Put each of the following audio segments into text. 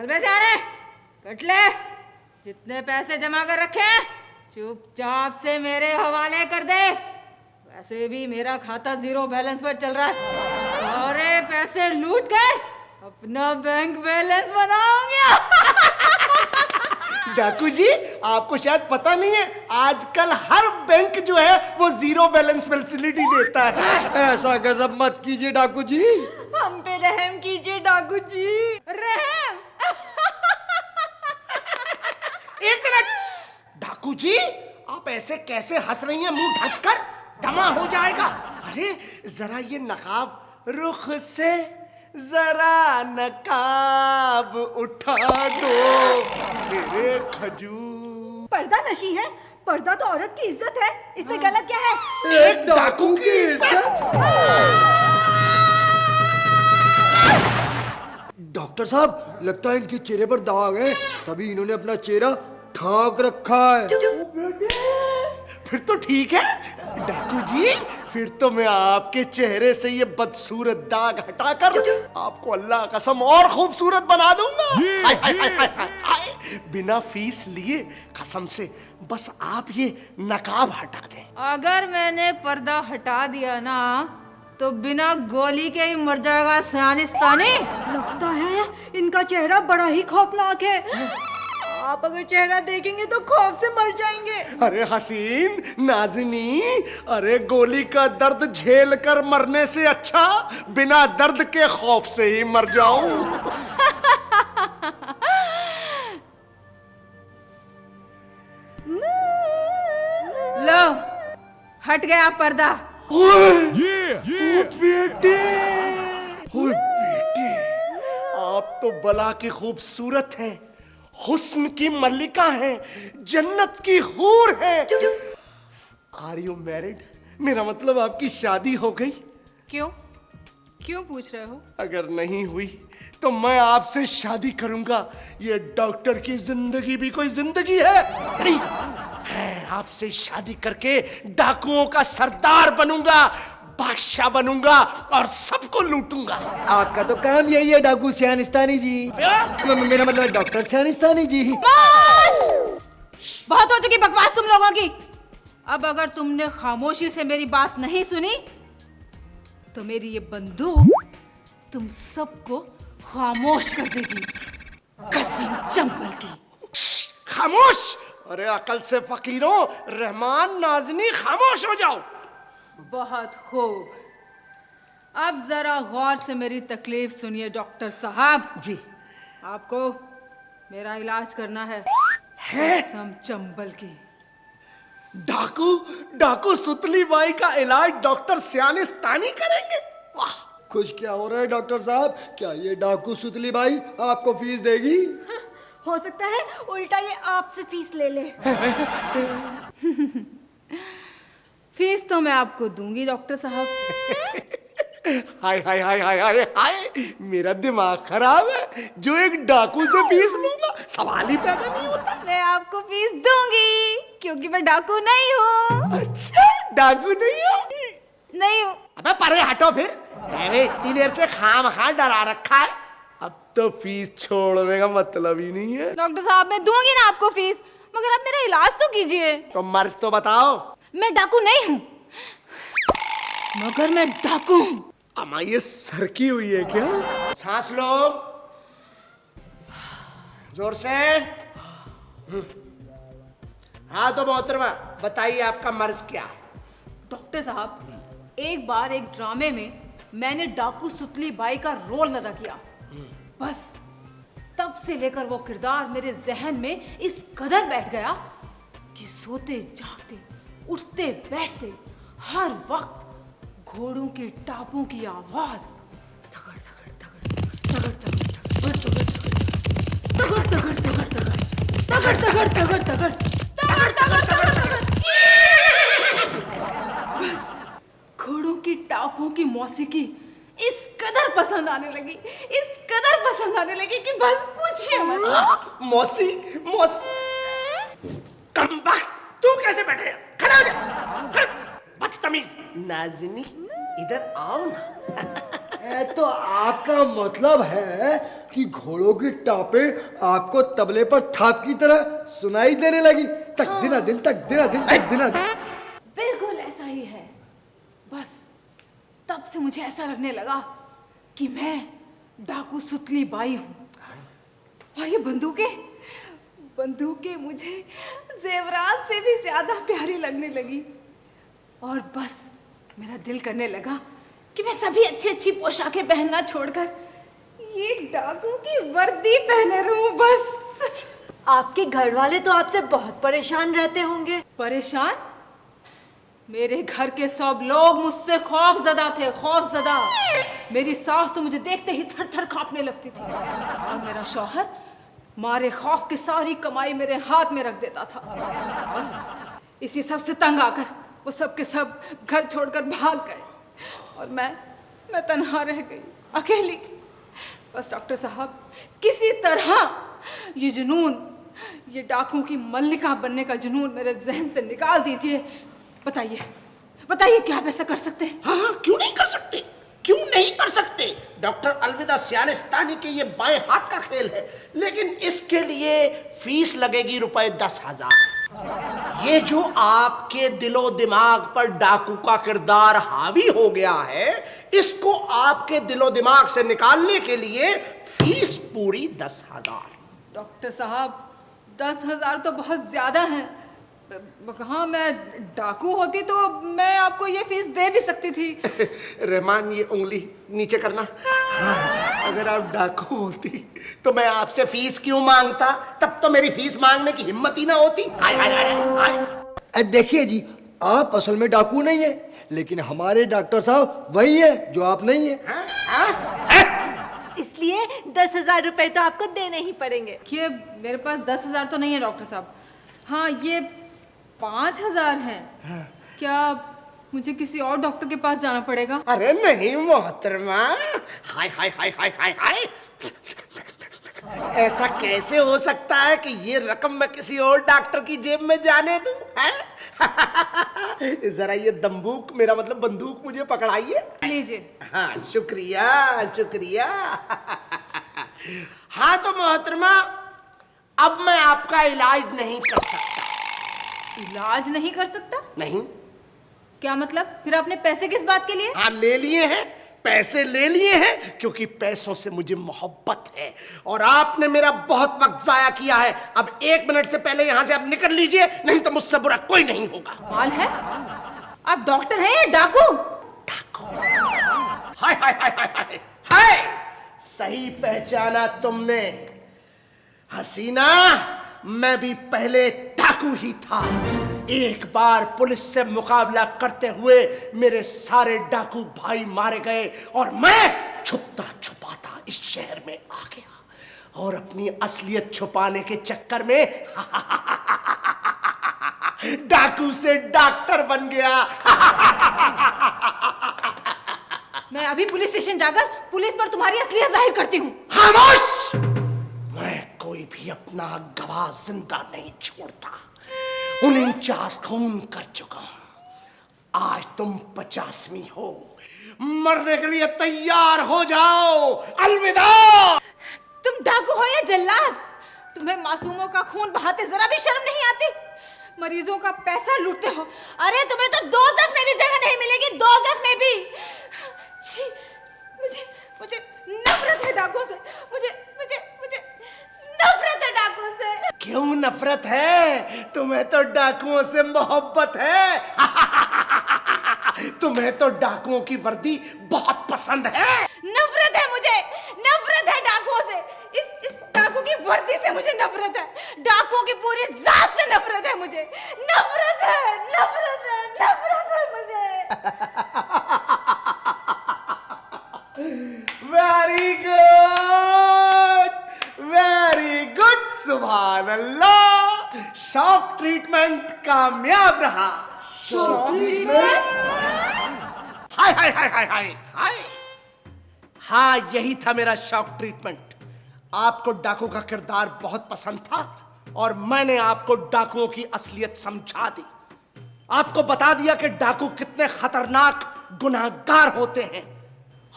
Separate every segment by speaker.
Speaker 1: पैसे आने कट ले। जितने पैसे जमा कर रखे हैं चुपचाप से मेरे हवाले कर दे। वैसे भी मेरा खाता 0 बैलेंस पर चल रहा है। सारे पैसे लूट कर अपना बैंक बैलेंस बनाऊंगी।
Speaker 2: डाकू जी, आपको शायद पता नहीं है, आजकल हर बैंक जो है वो 0 बैलेंस फैसिलिटी देता है।
Speaker 3: ऐसा गजब मत कीजिए डाकू जी।
Speaker 1: हम पे रहम कीजिए डाकू जी, रहम।
Speaker 2: एक मिनट डाकू जी, आप ऐसे कैसे हंस रही हैं मुंह ढक कर? दमा हो जाएगा। अरे जरा ये नकाब रुख से जरा नकाब उठा दो मेरे खजूर।
Speaker 1: पर्दा नशी है, पर्दा तो औरत की इज्जत है, इसमें गलत क्या है?
Speaker 3: एक डाकू की इज्जत। डॉक्टर साहब, लगता है इनके चेहरे पर दाग है, तभी इन्होंने अपना चेहरा ढांक रखा है।
Speaker 2: फिर तो ठीक है डाकू जी, फिर तो मैं आपके चेहरे से ये बदसूरत दाग हटाकर आपको अल्लाह कसम और खूबसूरत बना दूंगा। हाय, हाय, हाय, हाय, हाय, हाय। बिना फीस लिए कसम से बस आप ये नकाब हटा दें।
Speaker 1: अगर मैंने पर्दा हटा दिया ना तो बिना गोली के ही मर जाएगा सियानिस्तानी। लगता है इनका चेहरा बड़ा ही खौफनाक है। आप अगर चेहरा देखेंगे तो खौफ से मर जाएंगे।
Speaker 2: अरे हसीन नाज़नी, अरे गोली का दर्द झेल कर मरने से अच्छा बिना दर्द के खौफ से ही मर जाऊं।
Speaker 1: लो, हट गया पर्दा।
Speaker 2: बेटे, बेटे, आप तो बला की खूबसूरत हैं, हुस्न की मल्लिका हैं, जन्नत की हूर हैं। Are you married? मेरा मतलब आपकी शादी हो गई?
Speaker 1: क्यों क्यों पूछ रहे हो?
Speaker 2: अगर नहीं हुई तो मैं आपसे शादी करूंगा। ये डॉक्टर की जिंदगी भी कोई जिंदगी है नहीं। मैं आपसे शादी करके डाकुओं का सरदार बनूंगा, बादशाह बनूंगा और सबको लूटूंगा।
Speaker 3: आपका तो काम यही है डाकू सियानिस्तानी जी। मेरा मतलब डॉक्टर सियानिस्तानी जी।
Speaker 1: बहुत हो चुकी बकवास तुम लोगों की। अब अगर तुमने खामोशी से मेरी बात नहीं सुनी तो मेरी ये बंदूक तुम सबको खामोश कर देगी, कसम चंबल की।
Speaker 2: खामोश! अरे अकल से फकीरों, रहमान नाज़नी, खामोश हो जाओ।
Speaker 1: बहुत खूब। अब जरा गौर से मेरी तकलीफ सुनिए डॉक्टर साहब
Speaker 2: जी।
Speaker 1: आपको मेरा इलाज करना है, कसम चंबल की।
Speaker 2: डाकू सुतली बाई का इलाज डॉक्टर सियानिस्तानी करेंगे? वाह!
Speaker 3: कुछ क्या हो रहा है डॉक्टर साहब? क्या ये डाकू सुतली बाई आपको फीस देगी?
Speaker 1: हो सकता है उल्टा ये आपसे फीस ले ले। फीस तो मैं आपको दूंगी डॉक्टर साहब।
Speaker 2: हाय हाय हाय हाय हाय हाय, मेरा दिमाग खराब है जो एक डाकू से फीस लूंगा, सवाल ही पैदा नहीं होता।
Speaker 1: मैं आपको फीस दूंगी क्योंकि मैं डाकू नहीं हूँ।
Speaker 2: अच्छा, डाकू नहीं हो?
Speaker 1: नहीं हूँ।
Speaker 2: अबे परे हटो फिर। मैंने इतनी देर से खामखा डरा रखा है, अब तो फीस छोड़ने का मतलब ही नहीं है।
Speaker 1: डॉक्टर साहब मैं दूंगी ना आपको फीस, मगर आप मेरा इलाज तो कीजिए।
Speaker 2: तो मर्ज तो बताओ।
Speaker 1: मैं डाकू नहीं हूँ मगर मैं डाकू हूँ।
Speaker 2: अम्मा ये सरकी हुई है क्या? सांस लो जोर से। हाँ तो मोहतरमा बताइए आपका मर्ज क्या है?
Speaker 1: डॉक्टर साहब, एक बार एक ड्रामे में मैंने डाकू सुतली बाई का रोल अदा किया। बस तब से लेकर वो किरदार मेरे जहन में इस कदर बैठ गया कि सोते जागते उठते बैठते हर वक्त घोड़ों के टापों की आवाज थगड़ थगड़ थगड़ थगड़ थगड़ थगड़ थगड़ थगड़ थगड़ थगड़ थगड़ थगड़ थगड़ थगड़ थगड़ थगड़ थगड़। बस घोड़ों की टापों की मौसीकी इस कदर पसंद आने लगी, इस कदर पसंद आने लगी कि बस पूछिए मत।
Speaker 2: मौसी कमबख्त, तू कैसे बैठे? खड़ा हो जा, बदतमीज। नाज़नी इधर आओ ना।
Speaker 3: तो आपका मतलब है कि घोड़ों की टापे आपको तबले पर थाप की तरह सुनाई देने लगी। तक दिना दिन, तक दिना दिन, तक दिना दिन।
Speaker 1: बिल्कुल ऐसा ही है। बस तब से मुझे ऐसा लगने लगा कि मैं डाकू सुतली बाई हूँ। और ये बंदूकें मुझे जेवरात से भी ज्यादा प्यारी लगने लगी। और बस मेरा दिल करने लगा कि मैं सभी अच्छी अच्छी पोशाकें पहनना छोड़कर ये डाकू की वर्दी पहने रहूं बस।
Speaker 4: आपके घर वाले तो आपसे बहुत परेशान रहते होंगे।
Speaker 1: परेशान? मेरे घर के सब लोग मुझसे खौफजदा थे, खौफजदा। मेरी सास तो मुझे देखते ही थर थर कांपने लगती थी और मेरा शौहर मारे खौफ की सारी कमाई मेरे हाथ में रख देता था। बस इसी सब से तंग आकर वो सब के सब घर छोड़कर भाग गए और मैं तन्हा रह गई, अकेली। बस डॉक्टर साहब, किसी तरह ये जुनून, ये डाकुओं की मल्लिका बनने का जुनून मेरे जहन से निकाल दीजिए। बताइए क्या आप ऐसा कर सकते हैं?
Speaker 2: हाँ, क्यों नहीं कर सकते, क्यों नहीं कर सकते। डॉक्टर अलविदा सियानिस्तानी के ये बाएं हाथ का खेल है, लेकिन इसके लिए फीस लगेगी ₹10,000। ये जो आपके दिलो दिमाग पर डाकू का किरदार हावी हो गया है, इसको आपके दिलो दिमाग से निकालने के लिए फीस पूरी 10,000।
Speaker 1: डॉक्टर साहब, 10,000 तो बहुत ज्यादा है। हाँ, मैं डाकू होती तो मैं आपको ये फीस दे भी सकती थी।
Speaker 2: रहमान, ये उंगली नीचे करना। हाँ, अगर आप डाकू होती तो मैं आपसे फीस क्यों मांगता? तब तो मेरी फीस मांगने की हिम्मत ही ना होती। हाय हाय हाय हाय।
Speaker 3: देखिए जी, आप असल में डाकू नहीं है, लेकिन हमारे डॉक्टर साहब वही है जो आप नहीं है।
Speaker 4: इसलिए 10,000 रुपए तो आपको देने ही पड़ेंगे।
Speaker 1: ये मेरे पास 10,000 तो नहीं है डॉक्टर साहब। हाँ, ये 5,000 है। क्या मुझे किसी और डॉक्टर के पास जाना पड़ेगा?
Speaker 2: अरे नहीं मोहतरमा, हाय हाय हाय हाय हाय हाय। ऐसा कैसे हो सकता है कि ये रकम मैं किसी और डॉक्टर की जेब में जाने दूं? जरा ये दंबूक, मेरा मतलब बंदूक, मुझे पकड़ाइए।
Speaker 1: लीजिए।
Speaker 2: हाँ, शुक्रिया शुक्रिया। हाँ तो मोहतरमा, अब मैं आपका इलाज नहीं कर सकता।
Speaker 1: इलाज नहीं कर सकता?
Speaker 2: नहीं।
Speaker 1: क्या मतलब? फिर आपने पैसे किस बात के लिए?
Speaker 2: हाँ, ले लिए हैं, पैसे ले लिए हैं, क्योंकि पैसों से मुझे मोहब्बत है और आपने मेरा बहुत वक्त जाया किया है। अब 1 मिनट से पहले यहां से आप निकल लीजिए, नहीं तो मुझसे बुरा कोई नहीं होगा।
Speaker 1: माल है? आप डॉक्टर हैं या डाकू?
Speaker 2: डाकू? हाय हाय हाय हाय हाय हाय, सही पहचाना तुमने हसीना। मैं भी पहले डाकू ही था। एक बार पुलिस से मुकाबला करते हुए मेरे सारे डाकू भाई मारे गए और मैं छुपता छुपाता इस शहर में आ गया और अपनी असलियत छुपाने के चक्कर में डाकू से डॉक्टर बन गया।
Speaker 1: मैं अभी पुलिस स्टेशन जाकर पुलिस पर तुम्हारी असलियत जाहिर करती हूँ।
Speaker 2: खामोश! मैं कोई भी अपना गवाह जिंदा नहीं छोड़ता। 49 खून कर चुका हूं। आज तुम 50वीं हो। मरने के लिए तैयार हो जाओ। अलविदा।
Speaker 1: तुम डाकू हो या जल्लाद? तुम्हें मासूमों का खून बहाते जरा भी शर्म नहीं आती? मरीजों का पैसा लूटते हो। अरे तुम्हें तो दोज़ख में भी जगह नहीं मिलेगी, दोज़ख में भी। छी, मुझे नफरत है डाकुओं से। मुझे नफरत है डाकुओं से।
Speaker 2: क्यों नफरत है? तुम्हें तो डाकुओं से मोहब्बत है। तुम्हें तो डाकुओं की वर्दी बहुत पसंद है।
Speaker 1: नफरत है मुझे, नफरत है डाकुओं से। इस डाकू की वर्दी से मुझे नफरत है। डाकुओं की पूरी जात से नफरत है मुझे। नफरत है मुझे।
Speaker 2: Very good, very good. सुभान अल्लाह, शॉक ट्रीटमेंट कामयाब रहा।
Speaker 1: Shock treatment?
Speaker 2: हाय हाय हाय हाय हाय हाय। हाँ, यही था मेरा शॉक ट्रीटमेंट। आपको डाकू का किरदार बहुत पसंद था और मैंने आपको डाकुओं की असलियत समझा दी। आपको बता दिया कि डाकू कितने खतरनाक गुनाहगार होते हैं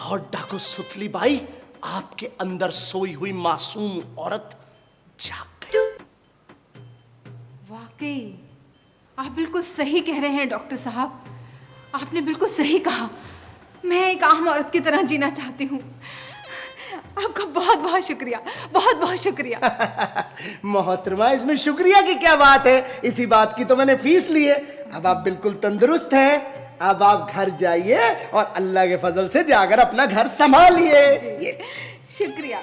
Speaker 2: और डाकू सुतली बाई आपके अंदर सोई हुई मासूम औरत जाग गई।
Speaker 1: वाकई आप बिल्कुल सही कह रहे हैं डॉक्टर साहब, आपने बिल्कुल सही कहा। मैं एक आम औरत की तरह जीना चाहती हूँ। आपका बहुत बहुत शुक्रिया, बहुत बहुत शुक्रिया।
Speaker 2: मोहतरमा, इसमें शुक्रिया की क्या बात है? इसी बात की तो मैंने फीस ली है। अब आप बिल्कुल तंदुरुस्त हैं। अब आप घर जाइए और अल्लाह के फजल से जाकर अपना घर संभालिए।
Speaker 1: शुक्रिया।